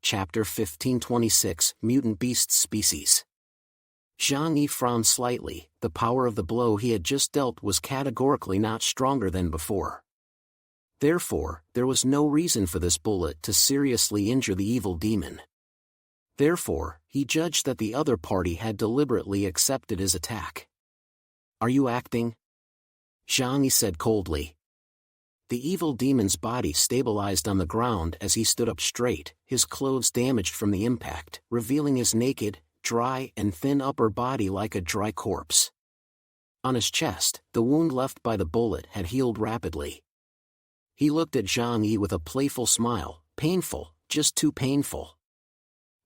Chapter 1526, Mutant Beast Species. Zhang Yi frowned slightly. The power of the blow he had just dealt was categorically not stronger than before. Therefore, there was no reason for this bullet to seriously injure the evil demon. Therefore, he judged that the other party had deliberately accepted his attack. "Are you acting?" Zhang Yi said coldly. The evil demon's body stabilized on the ground as he stood up straight, his clothes damaged from the impact, revealing his naked, dry and thin upper body like a dry corpse. On his chest, the wound left by the bullet had healed rapidly. He looked at Zhang Yi with a playful smile. "Painful, just too painful.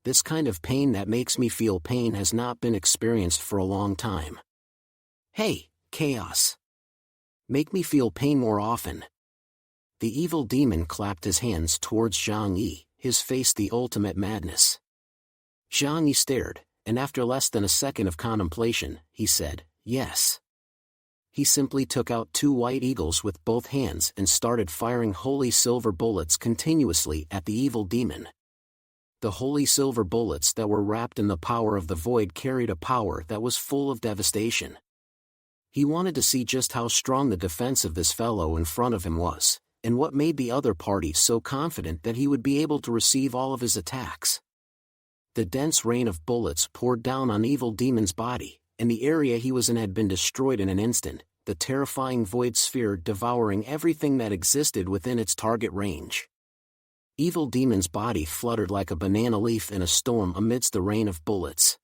This kind of pain that makes me feel pain has not been experienced for a long time. Hey, chaos. Make me feel pain more often." The evil demon clapped his hands towards Zhang Yi, his face the ultimate madness. Zhang Yi stared, and after less than a second of contemplation, he said, "Yes." He simply took out 2 white eagles with both hands and started firing holy silver bullets continuously at the evil demon. The holy silver bullets that were wrapped in the power of the void carried a power that was full of devastation. He wanted to see just how strong the defense of this fellow in front of him was, and what made the other party so confident that he would be able to receive all of his attacks. The dense rain of bullets poured down on evil demon's body, and the area he was in had been destroyed in an instant, the terrifying void sphere devouring everything that existed within its target range. Evil demon's body fluttered like a banana leaf in a storm amidst the rain of bullets.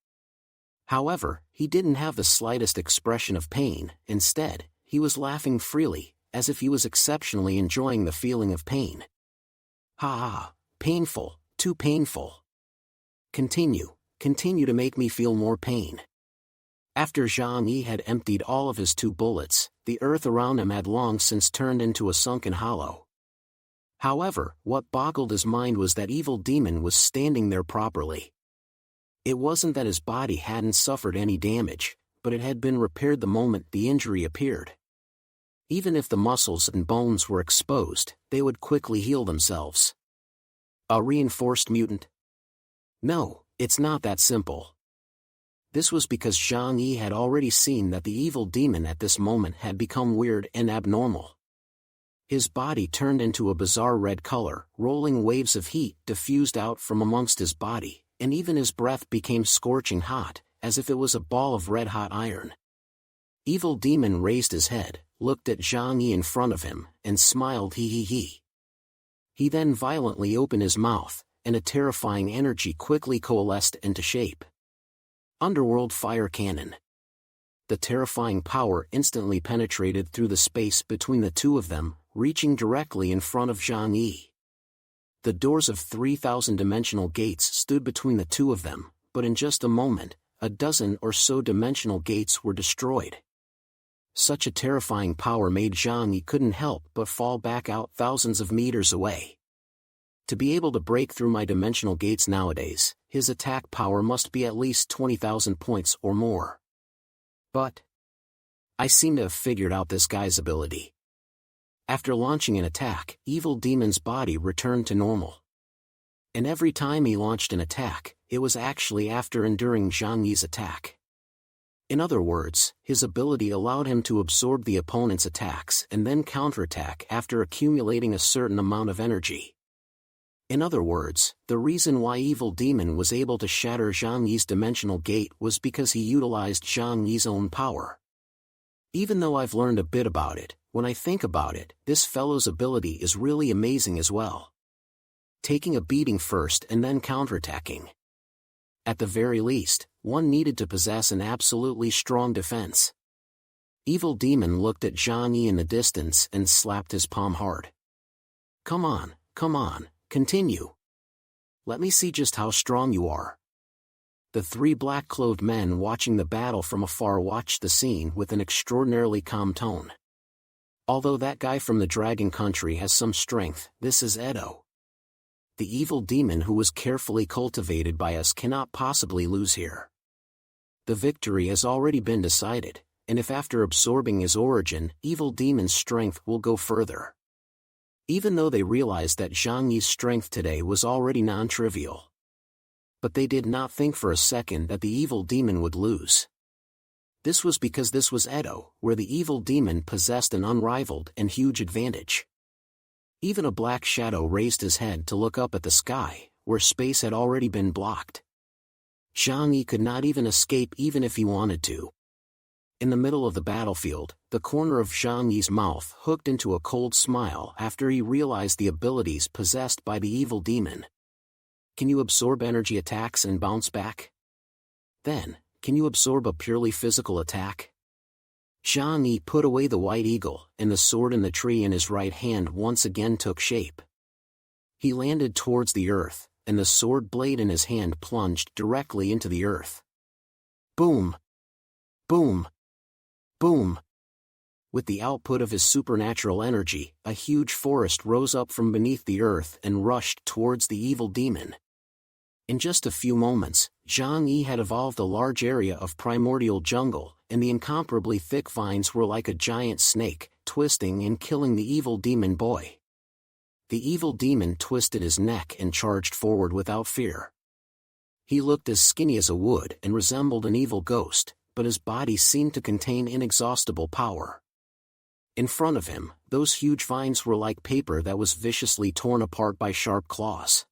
However, he didn't have the slightest expression of pain. Instead, he was laughing freely, as if he was exceptionally enjoying the feeling of pain. "Ha ha, painful, too painful. Continue to make me feel more pain." After Zhang Yi had emptied all of his 2 bullets, the earth around him had long since turned into a sunken hollow. However, what boggled his mind was that evil demon was standing there properly. It wasn't that his body hadn't suffered any damage, but it had been repaired the moment the injury appeared. Even if the muscles and bones were exposed, they would quickly heal themselves. A reinforced mutant? No, it's not that simple. This was because Zhang Yi had already seen that the evil demon at this moment had become weird and abnormal. His body turned into a bizarre red color, rolling waves of heat diffused out from amongst his body, and even his breath became scorching hot, as if it was a ball of red-hot iron. Evil demon raised his head, looked at Zhang Yi in front of him, and smiled he. He then violently opened his mouth, and a terrifying energy quickly coalesced into shape. Underworld Fire Cannon. The terrifying power instantly penetrated through the space between the 2 of them, reaching directly in front of Zhang Yi. The doors of 3,000 dimensional gates stood between the 2 of them, but in just a moment, a dozen or so dimensional gates were destroyed. Such a terrifying power made Zhang Yi couldn't help but fall back out thousands of meters away. To be able to break through my dimensional gates nowadays, his attack power must be at least 20,000 points or more. But I seem to have figured out this guy's ability. After launching an attack, evil demon's body returned to normal. And every time he launched an attack, it was actually after enduring Zhang Yi's attack. In other words, his ability allowed him to absorb the opponent's attacks and then counterattack after accumulating a certain amount of energy. In other words, the reason why evil demon was able to shatter Zhang Yi's dimensional gate was because he utilized Zhang Yi's own power. Even though I've learned a bit about it, when I think about it, this fellow's ability is really amazing as well. Taking a beating first and then counterattacking. At the very least, one needed to possess an absolutely strong defense. Evil demon looked at Zhang Yi in the distance and slapped his palm hard. Come on, continue. Let me see just how strong you are." The 3 black-clothed men watching the battle from afar watched the scene with an extraordinarily calm tone. "Although that guy from the Dragon Country has some strength, this is Edo. The evil demon who was carefully cultivated by us cannot possibly lose here. The victory has already been decided, and if after absorbing his origin, evil demon's strength will go further. even though they realized that Zhang Yi's strength today was already non-trivial. But they did not think for a second that the evil demon would lose. This was because this was Edo, where the evil demon possessed an unrivaled and huge advantage. Even a black shadow raised his head to look up at the sky, where space had already been blocked. Zhang Yi could not even escape even if he wanted to. In the middle of the battlefield, the corner of Zhang Yi's mouth hooked into a cold smile after he realized the abilities possessed by the evil demon. Can you absorb energy attacks and bounce back? Then, can you absorb a purely physical attack? Zhang Yi put away the white eagle, and the sword in the tree in his right hand once again took shape. He landed towards the earth, and the sword blade in his hand plunged directly into the earth. Boom! Boom! Boom! With the output of his supernatural energy, a huge forest rose up from beneath the earth and rushed towards the evil demon. In just a few moments, Zhang Yi had evolved a large area of primordial jungle, and the incomparably thick vines were like a giant snake, twisting and killing the evil demon boy. The evil demon twisted his neck and charged forward without fear. He looked as skinny as a wood and resembled an evil ghost, but his body seemed to contain inexhaustible power. In front of him, those huge vines were like paper that was viciously torn apart by sharp claws.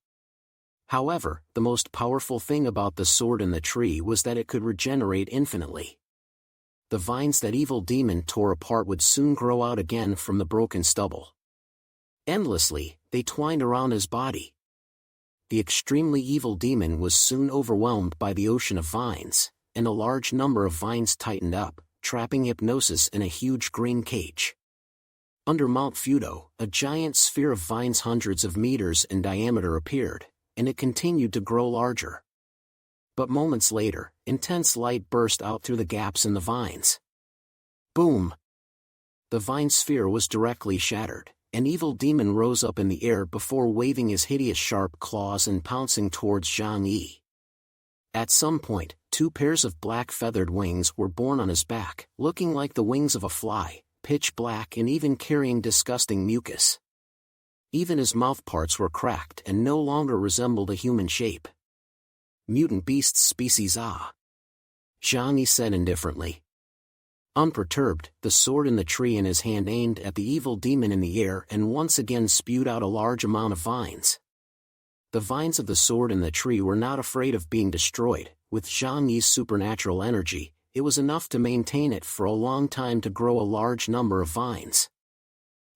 However, the most powerful thing about the sword in the tree was that it could regenerate infinitely. The vines that evil demon tore apart would soon grow out again from the broken stubble. Endlessly, they twined around his body. The extremely evil demon was soon overwhelmed by the ocean of vines, and a large number of vines tightened up, trapping Hypnosis in a huge green cage. Under Mount Fudo, a giant sphere of vines hundreds of meters in diameter appeared, and it continued to grow larger. But moments later, intense light burst out through the gaps in the vines. Boom! The vine sphere was directly shattered. An evil demon rose up in the air before waving his hideous sharp claws and pouncing towards Zhang Yi. At some point, 2 pairs of black feathered wings were born on his back, looking like the wings of a fly, pitch black and even carrying disgusting mucus. Even his mouthparts were cracked and no longer resembled a human shape. Mutant beasts species Ah. Zhang Yi said indifferently. Unperturbed, the sword in the tree in his hand aimed at the evil demon in the air and once again spewed out a large amount of vines. The vines of the sword in the tree were not afraid of being destroyed. With Zhang Yi's supernatural energy, it was enough to maintain it for a long time to grow a large number of vines.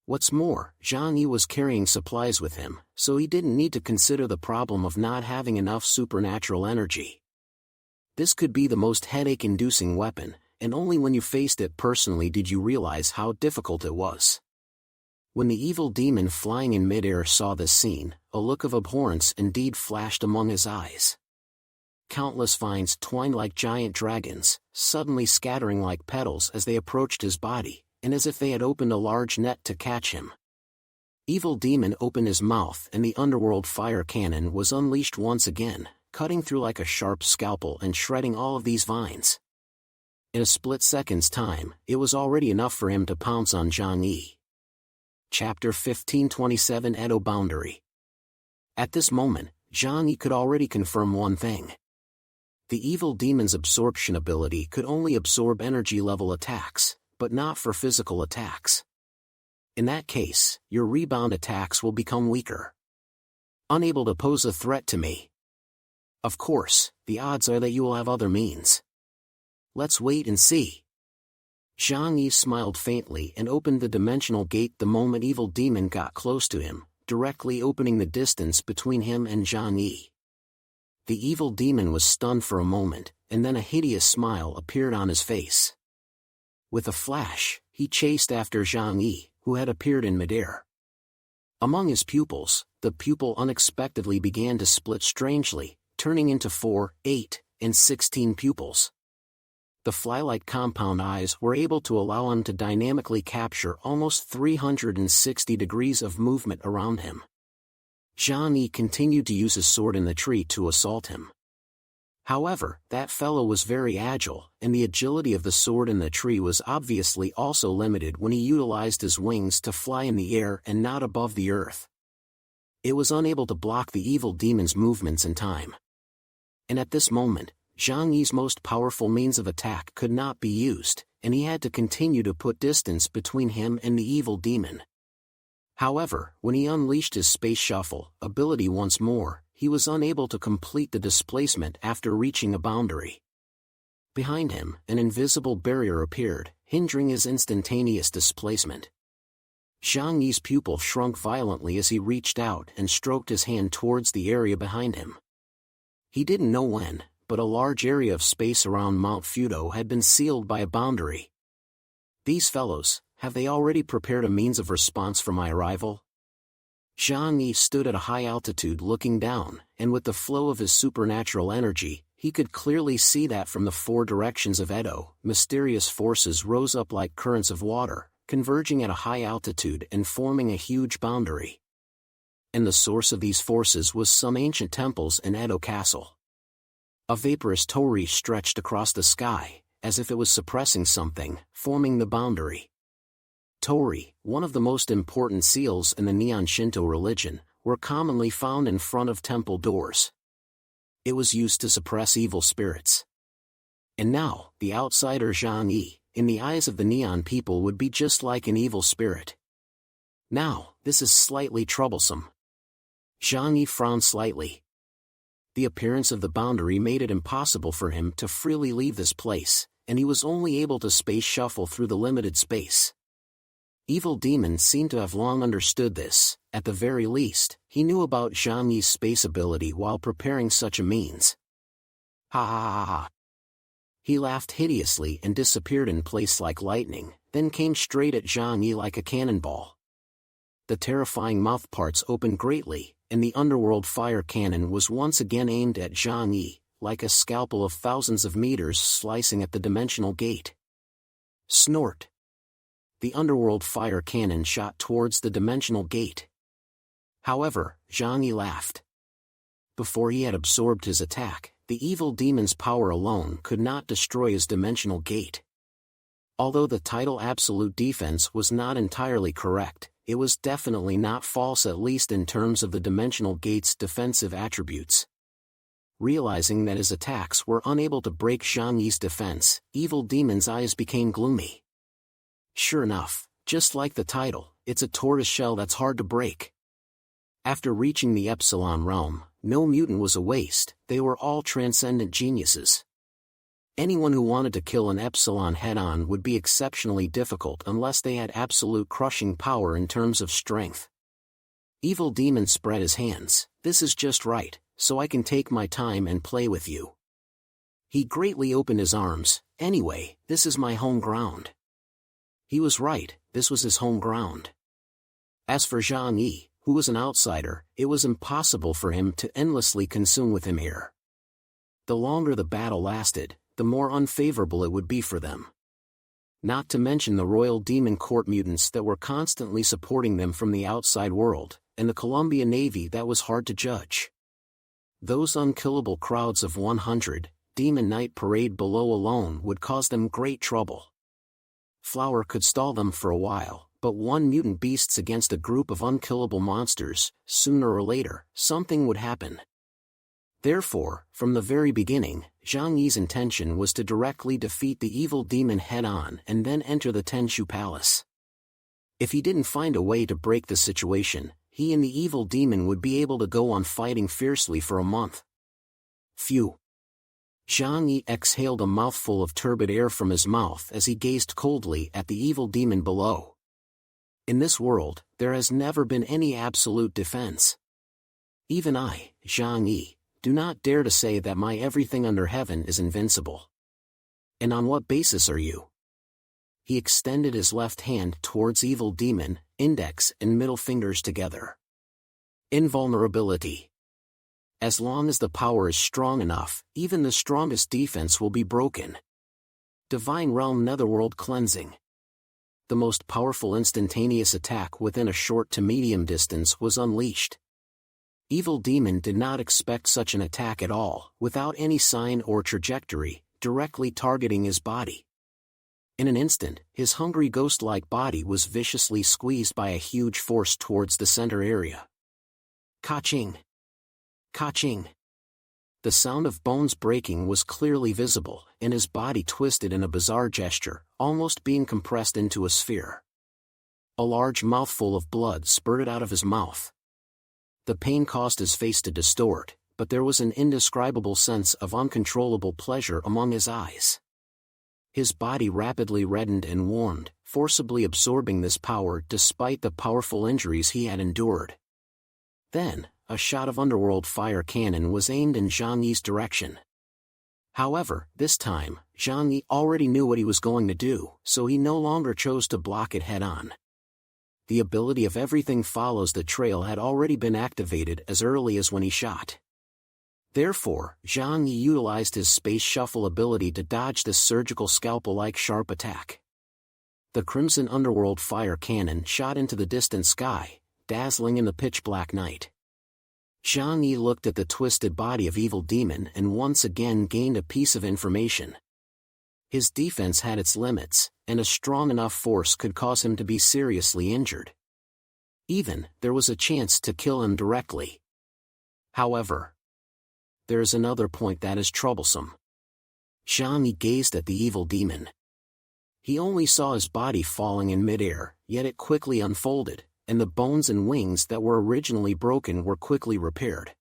What's more, Zhang Yi was carrying supplies with him, so he didn't need to consider the problem of not having enough supernatural energy. This could be the most headache-inducing weapon, and only when you faced it personally did you realize how difficult it was. When the evil demon flying in midair saw this scene, a look of abhorrence indeed flashed among his eyes. Countless vines twined like giant dragons, suddenly scattering like petals as they approached his body, and as if they had opened a large net to catch him. Evil demon opened his mouth and the underworld fire cannon was unleashed once again, cutting through like a sharp scalpel and shredding all of these vines. In a split second's time, it was already enough for him to pounce on Zhang Yi. Chapter 1527 Edo Boundary. At this moment, Zhang Yi could already confirm one thing. The evil demon's absorption ability could only absorb energy-level attacks, but not for physical attacks. In that case, your rebound attacks will become weaker. Unable to pose a threat to me. Of course, the odds are that you will have other means. Let's wait and see. Zhang Yi smiled faintly and opened the dimensional gate the moment evil demon got close to him, directly opening the distance between him and Zhang Yi. The evil demon was stunned for a moment, and then a hideous smile appeared on his face. With a flash, he chased after Zhang Yi, who had appeared in midair. Among his pupils, the pupil unexpectedly began to split strangely, turning into 4, 8, and 16 pupils. The fly-like compound eyes were able to allow him to dynamically capture almost 360 degrees of movement around him. Zhang Yi continued to use his sword in the tree to assault him. However, that fellow was very agile, and the agility of the sword in the tree was obviously also limited when he utilized his wings to fly in the air and not above the earth. It was unable to block the evil demon's movements in time. And at this moment, Zhang Yi's most powerful means of attack could not be used, and he had to continue to put distance between him and the evil demon. However, when he unleashed his space shuffle ability once more, he was unable to complete the displacement after reaching a boundary. Behind him, an invisible barrier appeared, hindering his instantaneous displacement. Zhang Yi's pupil shrunk violently as he reached out and stroked his hand towards the area behind him. He didn't know when, but a large area of space around Mount Fudo had been sealed by a boundary. These fellows, have they already prepared a means of response for my arrival? Zhang Yi stood at a high altitude looking down, and with the flow of his supernatural energy, he could clearly see that from the four directions of Edo, mysterious forces rose up like currents of water, converging at a high altitude and forming a huge boundary. And the source of these forces was some ancient temples in Edo Castle. A vaporous torii stretched across the sky, as if it was suppressing something, forming the boundary. Torii, one of the most important seals in the Neon Shinto religion, were commonly found in front of temple doors. It was used to suppress evil spirits. And now, the outsider Zhang Yi, in the eyes of the Neon people, would be just like an evil spirit. Now, this is slightly troublesome. Zhang Yi frowned slightly. The appearance of the boundary made it impossible for him to freely leave this place, and he was only able to space shuffle through the limited space. Evil demons seemed to have long understood this. At the very least, he knew about Zhang Yi's space ability while preparing such a means. Ha ha ha ha. He laughed hideously and disappeared in place like lightning, then came straight at Zhang Yi like a cannonball. The terrifying mouthparts opened greatly, and the underworld fire cannon was once again aimed at Zhang Yi, like a scalpel of thousands of meters slicing at the dimensional gate. Snort. The underworld fire cannon shot towards the dimensional gate. However, Zhang Yi laughed. Before he had absorbed his attack, the evil demon's power alone could not destroy his dimensional gate. Although the title Absolute Defense was not entirely correct, it was definitely not false, at least in terms of the dimensional gate's defensive attributes. Realizing that his attacks were unable to break Zhang Yi's defense, evil demon's eyes became gloomy. Sure enough, just like the title, it's a tortoiseshell that's hard to break. After reaching the Epsilon realm, no mutant was a waste, they were all transcendent geniuses. Anyone who wanted to kill an Epsilon head-on would be exceptionally difficult unless they had absolute crushing power in terms of strength. Evil Demon spread his hands. This is just right, so I can take my time and play with you. He greatly opened his arms. Anyway, this is my home ground. He was right, this was his home ground. As for Zhang Yi, who was an outsider, it was impossible for him to endlessly consume with him here. The longer the battle lasted, the more unfavorable it would be for them. Not to mention the Royal Demon Court mutants that were constantly supporting them from the outside world, and the Columbia Navy that was hard to judge. Those unkillable crowds of 100, Demon Night Parade below alone would cause them great trouble. Flower could stall them for a while, but one mutant beasts against a group of unkillable monsters, sooner or later, something would happen. Therefore, from the very beginning, Zhang Yi's intention was to directly defeat the evil demon head-on and then enter the Tenshu Palace. If he didn't find a way to break the situation, he and the evil demon would be able to go on fighting fiercely for a month. Phew. Zhang Yi exhaled a mouthful of turbid air from his mouth as he gazed coldly at the evil demon below. In this world, there has never been any absolute defense. Even I, Zhang Yi, do not dare to say that my everything under heaven is invincible. And on what basis are you? He extended his left hand towards evil demon, index and middle fingers together. Invulnerability. As long as the power is strong enough, even the strongest defense will be broken. Divine Realm Netherworld Cleansing. The most powerful instantaneous attack within a short to medium distance was unleashed. Evil Demon did not expect such an attack at all, without any sign or trajectory, directly targeting his body. In an instant, his hungry ghost-like body was viciously squeezed by a huge force towards the center area. Ka-ching! Ka-ching! The sound of bones breaking was clearly visible, and his body twisted in a bizarre gesture, almost being compressed into a sphere. A large mouthful of blood spurted out of his mouth. The pain caused his face to distort, but there was an indescribable sense of uncontrollable pleasure among his eyes. His body rapidly reddened and warmed, forcibly absorbing this power despite the powerful injuries he had endured. Then, a shot of underworld fire cannon was aimed in Zhang Yi's direction. However, this time, Zhang Yi already knew what he was going to do, so he no longer chose to block it head-on. The ability of everything follows the trail had already been activated as early as when he shot. Therefore, Zhang Yi utilized his space shuffle ability to dodge this surgical scalpel-like sharp attack. The crimson underworld fire cannon shot into the distant sky, dazzling in the pitch-black night. Zhang Yi looked at the twisted body of Evil Demon and once again gained a piece of information. His defense had its limits, and a strong enough force could cause him to be seriously injured. Even, there was a chance to kill him directly. However, there is another point that is troublesome. Zhang Yi gazed at the Evil Demon. He only saw his body falling in midair, yet it quickly unfolded, and the bones and wings that were originally broken were quickly repaired.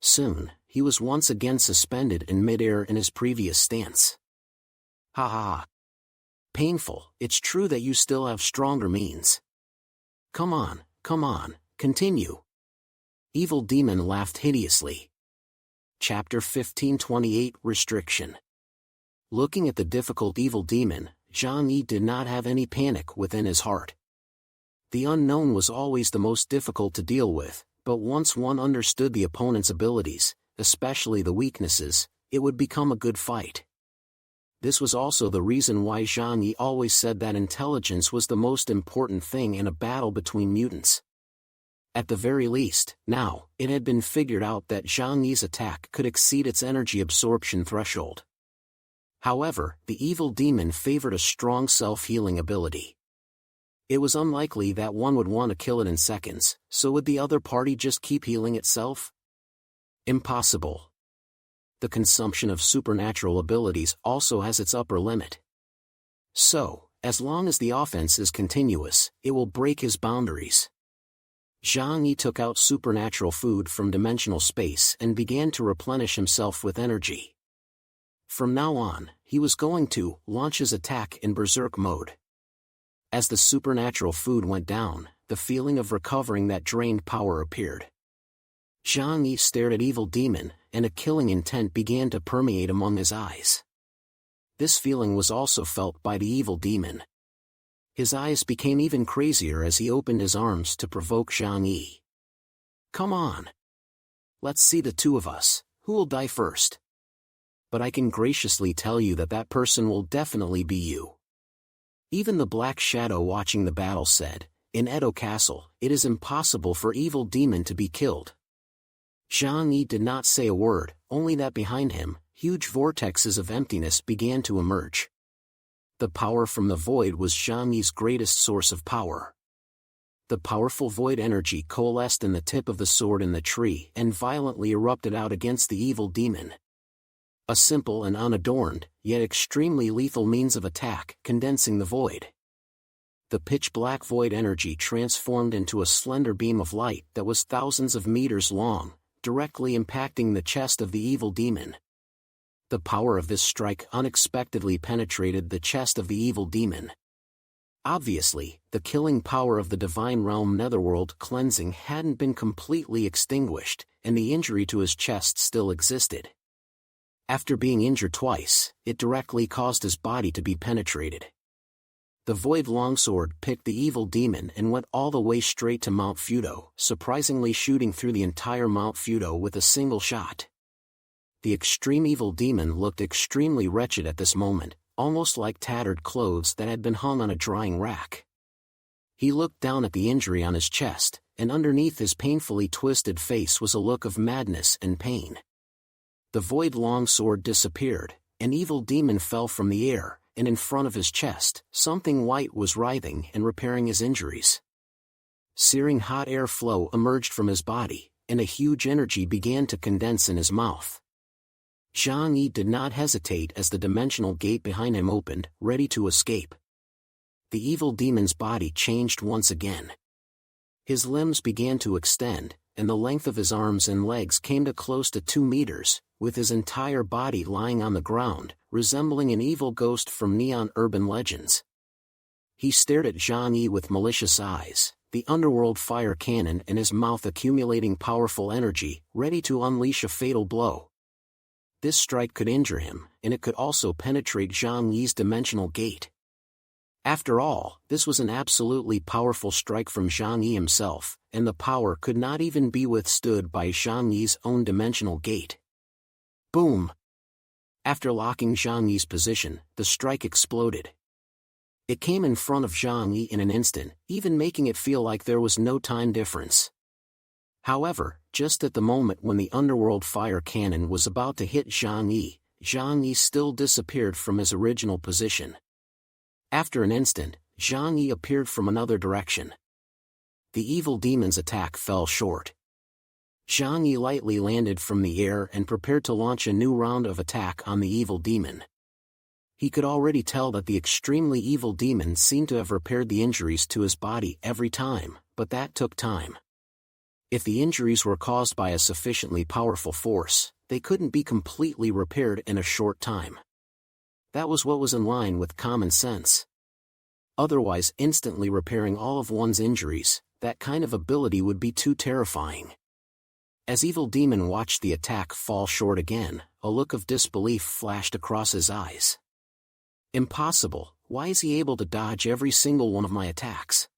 Soon, he was once again suspended in midair in his previous stance. Ha ha ha. Painful, it's true that you still have stronger means. Come on, continue. Evil Demon laughed hideously. Chapter 1528 Restriction. Looking at the difficult Evil Demon, Zhang Yi did not have any panic within his heart. The unknown was always the most difficult to deal with, but once one understood the opponent's abilities, especially the weaknesses, it would become a good fight. This was also the reason why Zhang Yi always said that intelligence was the most important thing in a battle between mutants. At the very least, now, it had been figured out that Zhang Yi's attack could exceed its energy absorption threshold. However, the Evil Demon favored a strong self-healing ability. It was unlikely that one would want to kill it in seconds, so would the other party just keep healing itself? Impossible. The consumption of supernatural abilities also has its upper limit. So, as long as the offense is continuous, it will break his boundaries. Zhang Yi took out supernatural food from dimensional space and began to replenish himself with energy. From now on, he was going to launch his attack in berserk mode. As the supernatural food went down, the feeling of recovering that drained power appeared. Zhang Yi stared at Evil Demon, and a killing intent began to permeate among his eyes. This feeling was also felt by the Evil Demon. His eyes became even crazier as he opened his arms to provoke Zhang Yi. Come on. Let's see the two of us, who will die first? But I can graciously tell you that that person will definitely be you. Even the Black Shadow watching the battle said, in Edo Castle, it is impossible for Evil Demon to be killed. Zhang Yi did not say a word, only that behind him, huge vortexes of emptiness began to emerge. The power from the void was Zhang Yi's greatest source of power. The powerful void energy coalesced in the tip of the sword in the tree and violently erupted out against the Evil Demon. A simple and unadorned, yet extremely lethal means of attack, condensing the void. The pitch-black void energy transformed into a slender beam of light that was thousands of meters long, directly impacting the chest of the Evil Demon. The power of this strike unexpectedly penetrated the chest of the Evil Demon. Obviously, the killing power of the Divine Realm Netherworld cleansing hadn't been completely extinguished, and the injury to his chest still existed. After being injured twice, it directly caused his body to be penetrated. The Void Longsword picked the Evil Demon and went all the way straight to Mount Fudo, surprisingly shooting through the entire Mount Fudo with a single shot. The extreme Evil Demon looked extremely wretched at this moment, almost like tattered clothes that had been hung on a drying rack. He looked down at the injury on his chest, and underneath his painfully twisted face was a look of madness and pain. The void longsword disappeared, an evil demon fell from the air, and in front of his chest, something white was writhing and repairing his injuries. Searing hot air flow emerged from his body, and a huge energy began to condense in his mouth. Zhang Yi did not hesitate as the dimensional gate behind him opened, ready to escape. The evil demon's body changed once again. His limbs began to extend, and the length of his arms and legs came to close to 2 meters, with his entire body lying on the ground, resembling an evil ghost from neon urban legends. He stared at Zhang Yi with malicious eyes, the underworld fire cannon in his mouth accumulating powerful energy, ready to unleash a fatal blow. This strike could injure him, and it could also penetrate Zhang Yi's dimensional gate. After all, this was an absolutely powerful strike from Zhang Yi himself, and the power could not even be withstood by Zhang Yi's own dimensional gate. Boom! After locking Zhang Yi's position, the strike exploded. It came in front of Zhang Yi in an instant, even making it feel like there was no time difference. However, just at the moment when the underworld fire cannon was about to hit Zhang Yi still disappeared from his original position. After an instant, Zhang Yi appeared from another direction. The evil demon's attack fell short. Zhang Yi lightly landed from the air and prepared to launch a new round of attack on the evil demon. He could already tell that the extremely evil demon seemed to have repaired the injuries to his body every time, but that took time. If the injuries were caused by a sufficiently powerful force, they couldn't be completely repaired in a short time. That was what was in line with common sense. Otherwise, instantly repairing all of one's injuries, that kind of ability would be too terrifying. As Evil Demon watched the attack fall short again, a look of disbelief flashed across his eyes. Impossible, why is he able to dodge every single one of my attacks?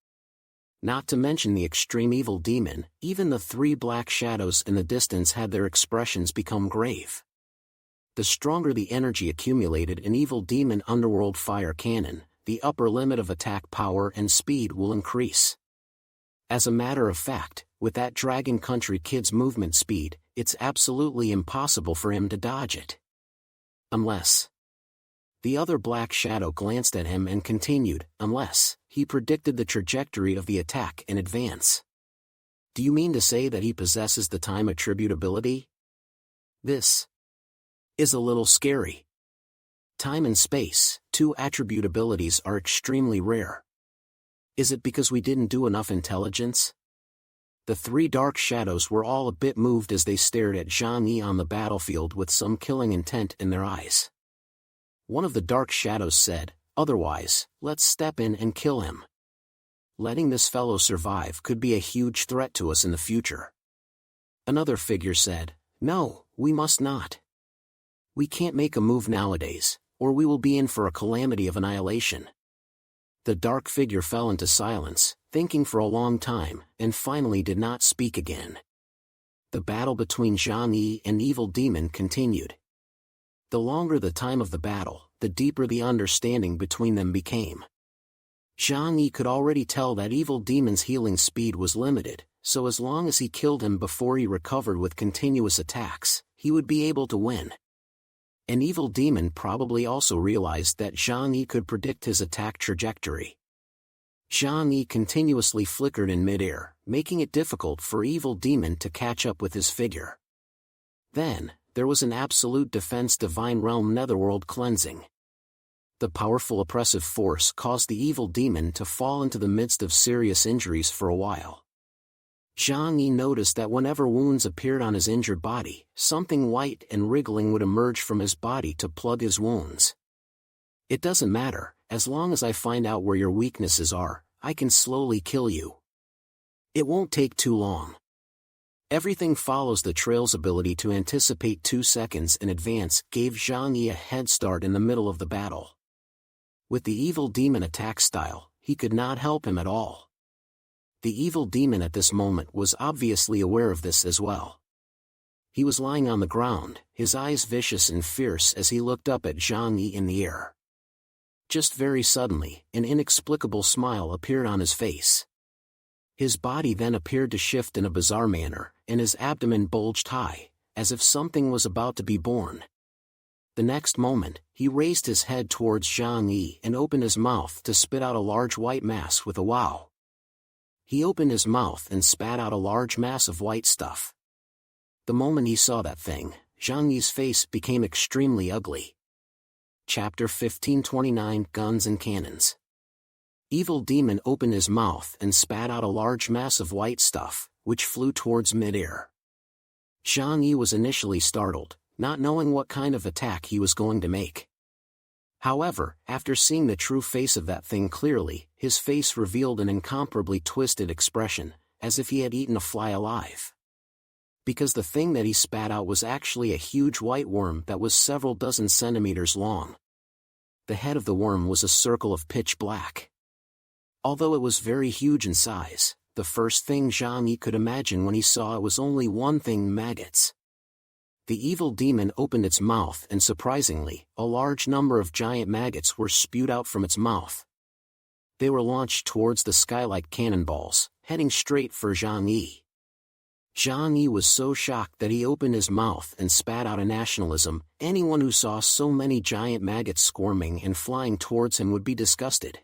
Not to mention the extreme Evil Demon, even the 3 black shadows in the distance had their expressions become grave. The stronger the energy accumulated in Evil Demon Underworld Fire Cannon, the upper limit of attack power and speed will increase. As a matter of fact, with that Dragon Country kid's movement speed, it's absolutely impossible for him to dodge it. Unless... The other black shadow glanced at him and continued, unless he predicted the trajectory of the attack in advance. Do you mean to say that he possesses the time attribute ability? This is a little scary. Time and space, 2 attribute abilities, are extremely rare. Is it because we didn't do enough intelligence? The 3 dark shadows were all a bit moved as they stared at Zhang Yi on the battlefield with some killing intent in their eyes. One of the dark shadows said, otherwise, let's step in and kill him. Letting this fellow survive could be a huge threat to us in the future. Another figure said, no, we must not. We can't make a move nowadays, or we will be in for a calamity of annihilation. The dark figure fell into silence, thinking for a long time, and finally did not speak again. The battle between Zhang Yi and Evil Demon continued. The longer the time of the battle, the deeper the understanding between them became. Zhang Yi could already tell that Evil Demon's healing speed was limited, so as long as he killed him before he recovered with continuous attacks, he would be able to win. An Evil Demon probably also realized that Zhang Yi could predict his attack trajectory. Zhang Yi continuously flickered in midair, making it difficult for Evil Demon to catch up with his figure. Then, there was an absolute defense Divine Realm Netherworld cleansing. The powerful oppressive force caused the Evil Demon to fall into the midst of serious injuries for a while. Zhang Yi noticed that whenever wounds appeared on his injured body, something white and wriggling would emerge from his body to plug his wounds. It doesn't matter, as long as I find out where your weaknesses are, I can slowly kill you. It won't take too long. Everything follows the trail's ability to anticipate 2 seconds in advance gave Zhang Yi a head start in the middle of the battle. With the Evil Demon attack style, he could not help him at all. The Evil Demon at this moment was obviously aware of this as well. He was lying on the ground, his eyes vicious and fierce as he looked up at Zhang Yi in the air. Just very suddenly, an inexplicable smile appeared on his face. His body then appeared to shift in a bizarre manner, and his abdomen bulged high, as if something was about to be born. The next moment, he raised his head towards Zhang Yi and opened his mouth to spit out a large white mass with a wow. He opened his mouth and spat out a large mass of white stuff. The moment he saw that thing, Zhang Yi's face became extremely ugly. Chapter 1529 Guns and Cannons. Evil Demon opened his mouth and spat out a large mass of white stuff, which flew towards mid-air. Zhang Yi was initially startled, not knowing what kind of attack he was going to make. However, after seeing the true face of that thing clearly, his face revealed an incomparably twisted expression, as if he had eaten a fly alive. Because the thing that he spat out was actually a huge white worm that was several dozen centimeters long. The head of the worm was a circle of pitch black. Although it was very huge in size, the first thing Zhang Yi could imagine when he saw it was only one thing: maggots. The evil demon opened its mouth and surprisingly, a large number of giant maggots were spewed out from its mouth. They were launched towards the sky like cannonballs, heading straight for Zhang Yi. Zhang Yi was so shocked that he opened his mouth and spat out a nationalism. Anyone who saw so many giant maggots squirming and flying towards him would be disgusted.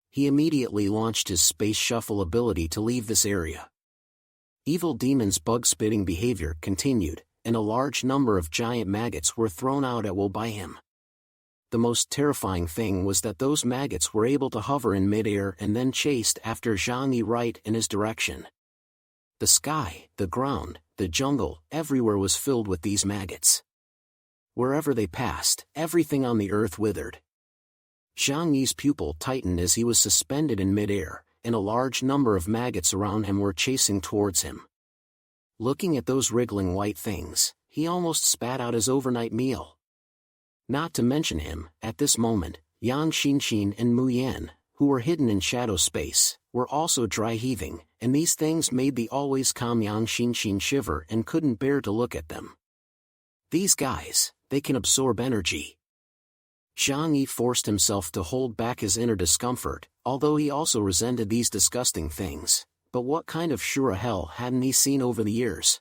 He immediately launched his space shuffle ability to leave this area. Evil Demon's bug-spitting behavior continued, and a large number of giant maggots were thrown out at will by him. The most terrifying thing was that those maggots were able to hover in mid-air and then chased after Zhang Yi right in his direction. The sky, the ground, the jungle, everywhere was filled with these maggots. Wherever they passed, everything on the earth withered. Zhang Yi's pupil tightened as he was suspended in mid-air, and a large number of maggots around him were chasing towards him. Looking at those wriggling white things, he almost spat out his overnight meal. Not to mention him, at this moment, Yang Xinxin and Mu Yan, who were hidden in shadow space, were also dry heaving, and these things made the always calm Yang Xinxin shiver and couldn't bear to look at them. These guys, they can absorb energy. Zhang Yi forced himself to hold back his inner discomfort, although he also resented these disgusting things. But what kind of Shura hell hadn't he seen over the years?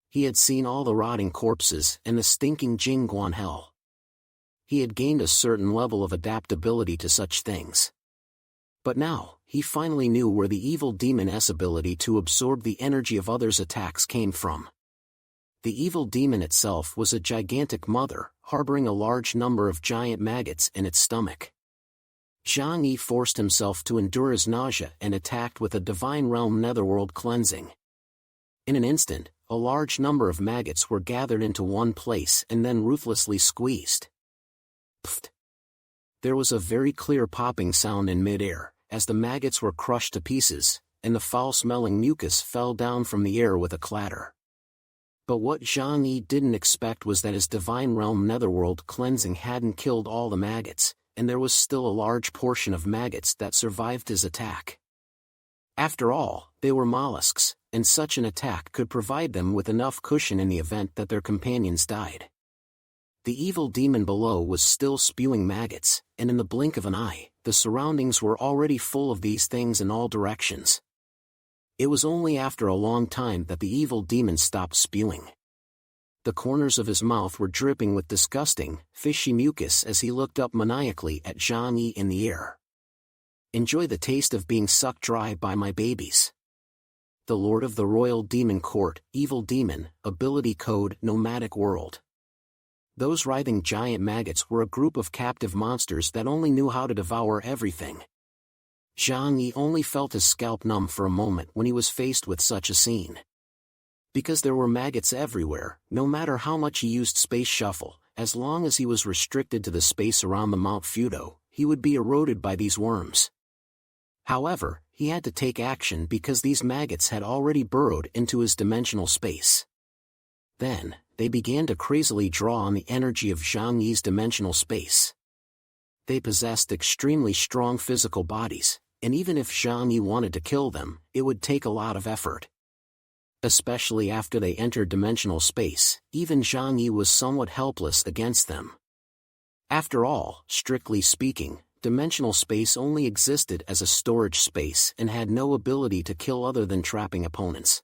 He had seen all the rotting corpses and the stinking Jingguan hell. He had gained a certain level of adaptability to such things. But now, he finally knew where the evil demon's ability to absorb the energy of others' attacks came from. The evil demon itself was a gigantic mother, harboring a large number of giant maggots in its stomach. Zhang Yi forced himself to endure his nausea and attacked with a divine realm netherworld cleansing. In an instant, a large number of maggots were gathered into one place and then ruthlessly squeezed. Pfft! There was a very clear popping sound in mid-air, as the maggots were crushed to pieces, and the foul-smelling mucus fell down from the air with a clatter. But what Zhang Yi didn't expect was that his divine realm netherworld cleansing hadn't killed all the maggots, and there was still a large portion of maggots that survived his attack. After all, they were mollusks, and such an attack could provide them with enough cushion in the event that their companions died. The evil demon below was still spewing maggots, and in the blink of an eye, the surroundings were already full of these things in all directions. It was only after a long time that the evil demon stopped spewing. The corners of his mouth were dripping with disgusting, fishy mucus as he looked up maniacally at Zhang Yi in the air. Enjoy the taste of being sucked dry by my babies. The Lord of the Royal Demon Court, Evil Demon, Ability Code, Nomadic World. Those writhing giant maggots were a group of captive monsters that only knew how to devour everything. Zhang Yi only felt his scalp numb for a moment when he was faced with such a scene. Because there were maggots everywhere, no matter how much he used Space Shuffle, as long as he was restricted to the space around the Mount Fudo, he would be eroded by these worms. However, he had to take action because these maggots had already burrowed into his dimensional space. Then, they began to crazily draw on the energy of Zhang Yi's dimensional space. They possessed extremely strong physical bodies, and even if Zhang Yi wanted to kill them, it would take a lot of effort. Especially after they entered dimensional space, even Zhang Yi was somewhat helpless against them. After all, strictly speaking, dimensional space only existed as a storage space and had no ability to kill other than trapping opponents.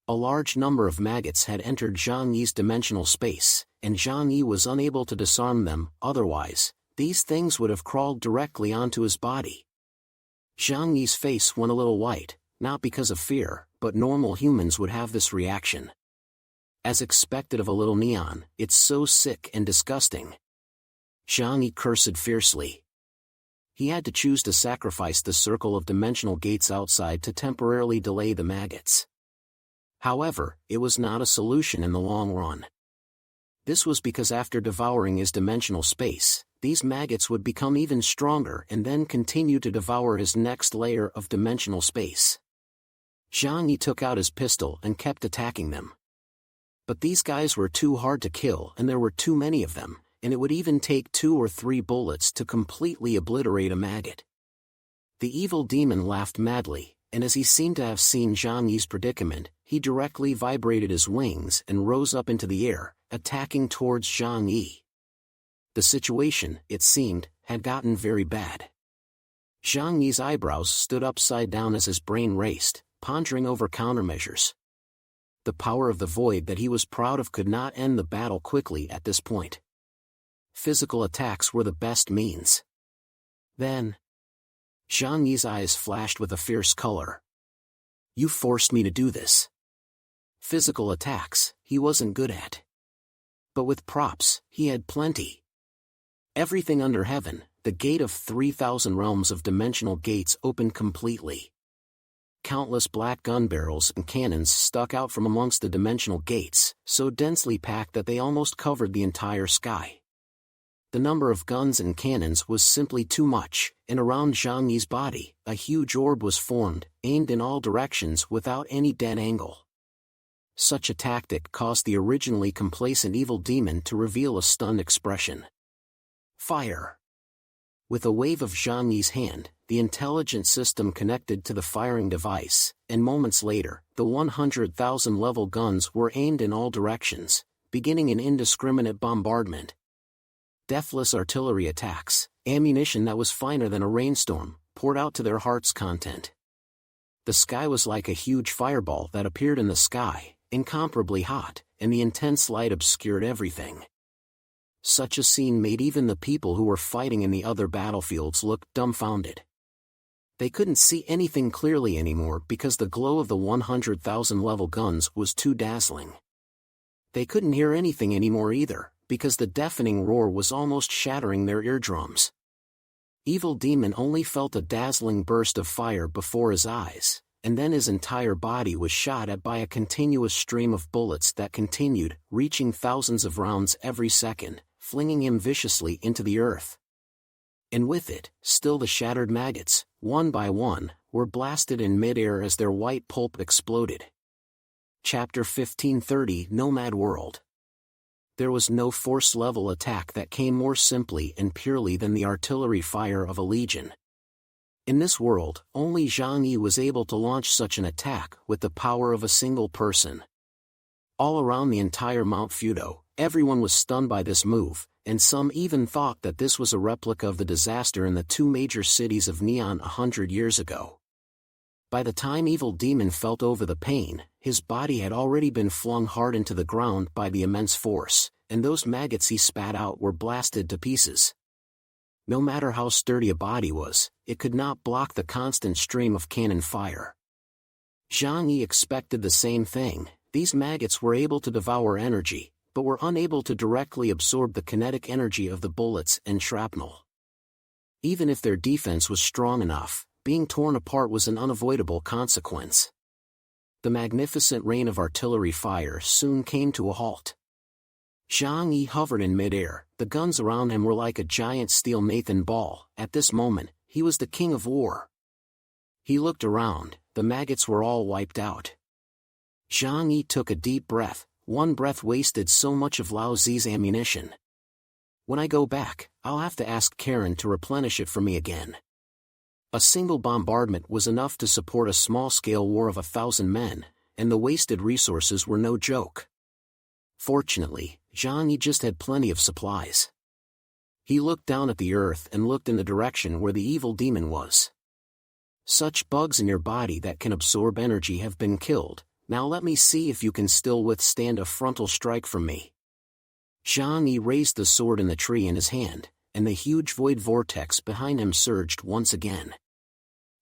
A large number of maggots had entered Zhang Yi's dimensional space, and Zhang Yi was unable to disarm them, otherwise, these things would have crawled directly onto his body. Zhang Yi's face went a little white, not because of fear, but normal humans would have this reaction. As expected of a little neon, it's so sick and disgusting. Zhang Yi cursed fiercely. He had to choose to sacrifice the circle of dimensional gates outside to temporarily delay the maggots. However, it was not a solution in the long run. This was because after devouring his dimensional space, these maggots would become even stronger and then continue to devour his next layer of dimensional space. Zhang Yi took out his pistol and kept attacking them. But these guys were too hard to kill and there were too many of them, and it would even take 2 or 3 bullets to completely obliterate a maggot. The evil demon laughed madly, and as he seemed to have seen Zhang Yi's predicament, he directly vibrated his wings and rose up into the air, attacking towards Zhang Yi. The situation, it seemed, had gotten very bad. Zhang Yi's eyebrows stood upside down as his brain raced, pondering over countermeasures. The power of the void that he was proud of could not end the battle quickly at this point. Physical attacks were the best means. Then, Zhang Yi's eyes flashed with a fierce color. You forced me to do this. Physical attacks, he wasn't good at. But with props, he had plenty. Everything under heaven, the gate of 3,000 realms of dimensional gates opened completely. Countless black gun barrels and cannons stuck out from amongst the dimensional gates, so densely packed that they almost covered the entire sky. The number of guns and cannons was simply too much, and around Zhang Yi's body, a huge orb was formed, aimed in all directions without any dead angle. Such a tactic caused the originally complacent evil demon to reveal a stunned expression. Fire! With a wave of Zhang Yi's hand, the intelligent system connected to the firing device, and moments later, the 100,000 level guns were aimed in all directions, beginning an indiscriminate bombardment. Deathless artillery attacks, ammunition that was finer than a rainstorm, poured out to their heart's content. The sky was like a huge fireball that appeared in the sky, incomparably hot, and the intense light obscured everything. Such a scene made even the people who were fighting in the other battlefields look dumbfounded. They couldn't see anything clearly anymore because the glow of the 100,000 level guns was too dazzling. They couldn't hear anything anymore either, because the deafening roar was almost shattering their eardrums. Evil Demon only felt a dazzling burst of fire before his eyes, and then his entire body was shot at by a continuous stream of bullets that continued, reaching thousands of rounds every second, flinging him viciously into the earth. And with it, still the shattered maggots, one by one, were blasted in mid-air as their white pulp exploded. Chapter 1530 Nomad World. There was no force-level attack that came more simply and purely than the artillery fire of a legion. In this world, only Zhang Yi was able to launch such an attack with the power of a single person. All around the entire Mount Fudo, everyone was stunned by this move, and some even thought that this was a replica of the disaster in the 2 major cities of Neon 100 years ago. By the time Evil Demon felt over the pain, his body had already been flung hard into the ground by the immense force, and those maggots he spat out were blasted to pieces. No matter how sturdy a body was, it could not block the constant stream of cannon fire. Zhang Yi expected the same thing. These maggots were able to devour energy, but were unable to directly absorb the kinetic energy of the bullets and shrapnel. Even if their defense was strong enough, being torn apart was an unavoidable consequence. The magnificent rain of artillery fire soon came to a halt. Zhang Yi hovered in mid-air, the guns around him were like a giant steel Nathan ball. At this moment, he was the king of war. He looked around, the maggots were all wiped out. Zhang Yi took a deep breath. One breath wasted so much of Lao Zi's ammunition. When I go back, I'll have to ask Karen to replenish it for me again. A single bombardment was enough to support a small-scale war of 1,000 men, and the wasted resources were no joke. Fortunately, Zhang Yi just had plenty of supplies. He looked down at the earth and looked in the direction where the evil demon was. Such bugs in your body that can absorb energy have been killed. Now let me see if you can still withstand a frontal strike from me. Zhang Yi raised the sword in the tree in his hand, and the huge void vortex behind him surged once again.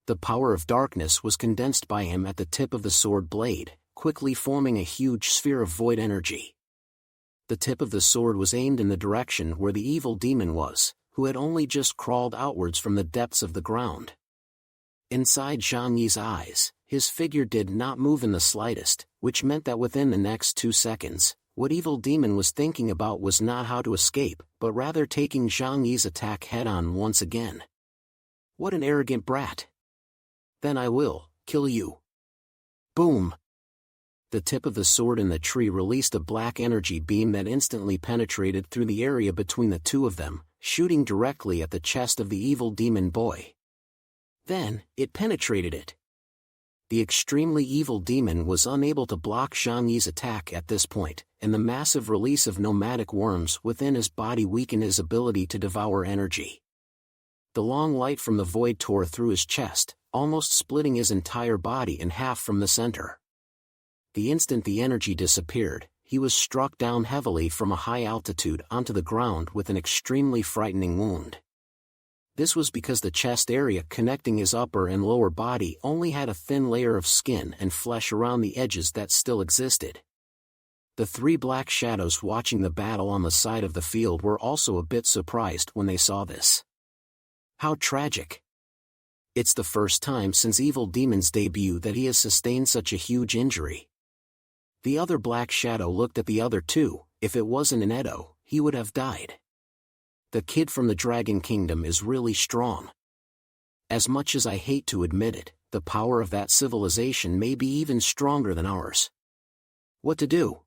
The power of darkness was condensed by him at the tip of the sword blade, quickly forming a huge sphere of void energy. The tip of the sword was aimed in the direction where the evil demon was, who had only just crawled outwards from the depths of the ground. Inside Zhang Yi's eyes, his figure did not move in the slightest, which meant that within the next 2 seconds, what evil demon was thinking about was not how to escape, but rather taking Zhang Yi's attack head-on once again. What an arrogant brat! Then I will kill you. Boom! The tip of the sword in the tree released a black energy beam that instantly penetrated through the area between the two of them, shooting directly at the chest of the evil demon boy. Then, it penetrated it. The extremely evil demon was unable to block Zhang Yi's attack at this point, and the massive release of nomadic worms within his body weakened his ability to devour energy. The long light from the void tore through his chest, almost splitting his entire body in half from the center. The instant the energy disappeared, he was struck down heavily from a high altitude onto the ground with an extremely frightening wound. This was because the chest area connecting his upper and lower body only had a thin layer of skin and flesh around the edges that still existed. The 3 black shadows watching the battle on the side of the field were also a bit surprised when they saw this. How tragic! It's the first time since Evil Demon's debut that he has sustained such a huge injury. The other black shadow looked at the other 2. If it wasn't an Edo, he would have died. The kid from the Dragon Kingdom is really strong. As much as I hate to admit it, the power of that civilization may be even stronger than ours. What to do?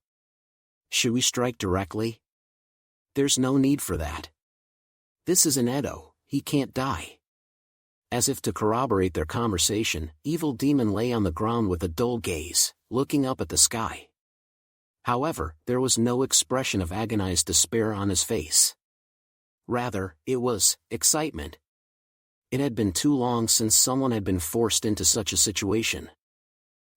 Should we strike directly? There's no need for that. This is an Edo, he can't die. As if to corroborate their conversation, Evil Demon lay on the ground with a dull gaze, looking up at the sky. However, there was no expression of agonized despair on his face. Rather, it was excitement. It had been too long since someone had been forced into such a situation.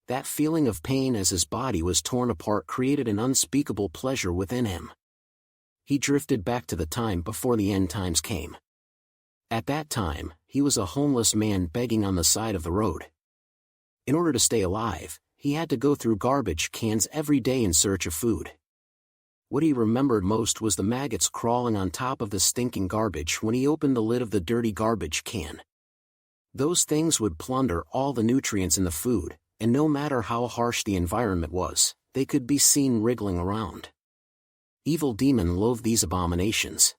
That feeling of pain as his body was torn apart created an unspeakable pleasure within him. He drifted back to the time before the end times came. At that time, he was a homeless man begging on the side of the road. In order to stay alive, he had to go through garbage cans every day in search of food. What he remembered most was the maggots crawling on top of the stinking garbage when he opened the lid of the dirty garbage can. Those things would plunder all the nutrients in the food, and no matter how harsh the environment was, they could be seen wriggling around. Evil Demon loathed these abominations.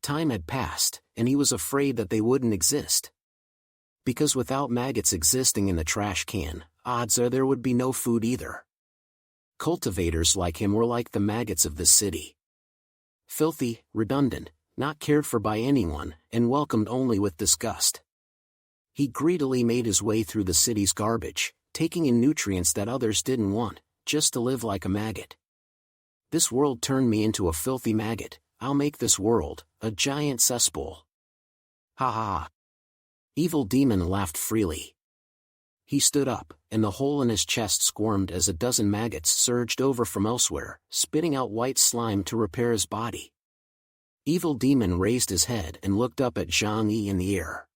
Time had passed, and he was afraid that they wouldn't exist. Because without maggots existing in the trash can, odds are there would be no food either. Cultivators like him were like the maggots of this city. Filthy, redundant, not cared for by anyone, and welcomed only with disgust. He greedily made his way through the city's garbage, taking in nutrients that others didn't want, just to live like a maggot. This world turned me into a filthy maggot. I'll make this world a giant cesspool. Ha ha ha. Evil Demon laughed freely. He stood up, and the hole in his chest squirmed as a dozen maggots surged over from elsewhere, spitting out white slime to repair his body. Evil Demon raised his head and looked up at Zhang Yi in the air.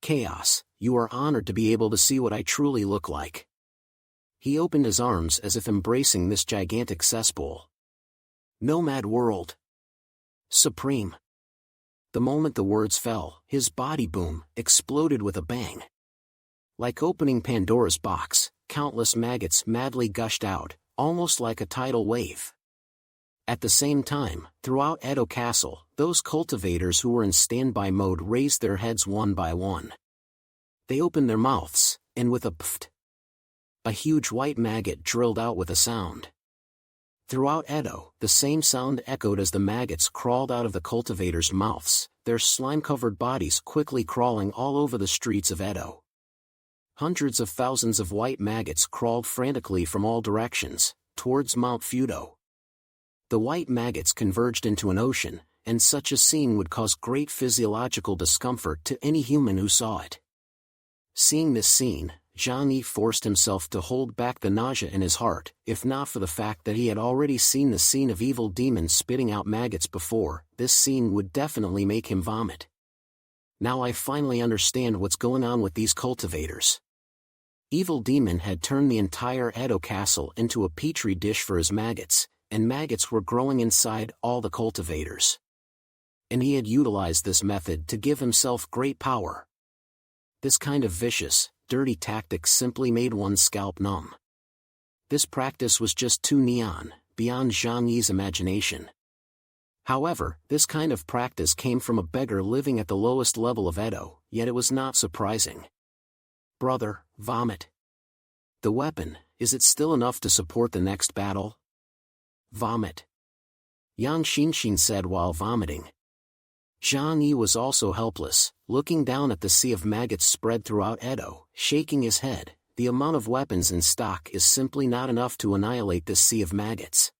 Chaos, you are honored to be able to see what I truly look like. He opened his arms as if embracing this gigantic cesspool. Nomad world. Supreme. The moment the words fell, his body boom exploded with a bang. Like opening Pandora's box, countless maggots madly gushed out, almost like a tidal wave. At the same time, throughout Edo Castle, those cultivators who were in standby mode raised their heads one by one. They opened their mouths, and with a pft, a huge white maggot drilled out with a sound. Throughout Edo, the same sound echoed as the maggots crawled out of the cultivators' mouths, their slime-covered bodies quickly crawling all over the streets of Edo. Hundreds of thousands of white maggots crawled frantically from all directions, towards Mount Fudo. The white maggots converged into an ocean, and such a scene would cause great physiological discomfort to any human who saw it. Seeing this scene, Zhang Yi forced himself to hold back the nausea in his heart. If not for the fact that he had already seen the scene of evil demons spitting out maggots before, this scene would definitely make him vomit. Now I finally understand what's going on with these cultivators. Evil Demon had turned the entire Edo castle into a petri dish for his maggots, and maggots were growing inside all the cultivators. And he had utilized this method to give himself great power. This kind of vicious, dirty tactic simply made one's scalp numb. This practice was just too neon, beyond Zhang Yi's imagination. However, this kind of practice came from a beggar living at the lowest level of Edo, yet it was not surprising. Brother, vomit. The weapon, is it still enough to support the next battle? Vomit. Yang Xinxin said while vomiting. Zhang Yi was also helpless, looking down at the sea of maggots spread throughout Edo, shaking his head. The amount of weapons in stock is simply not enough to annihilate this sea of maggots.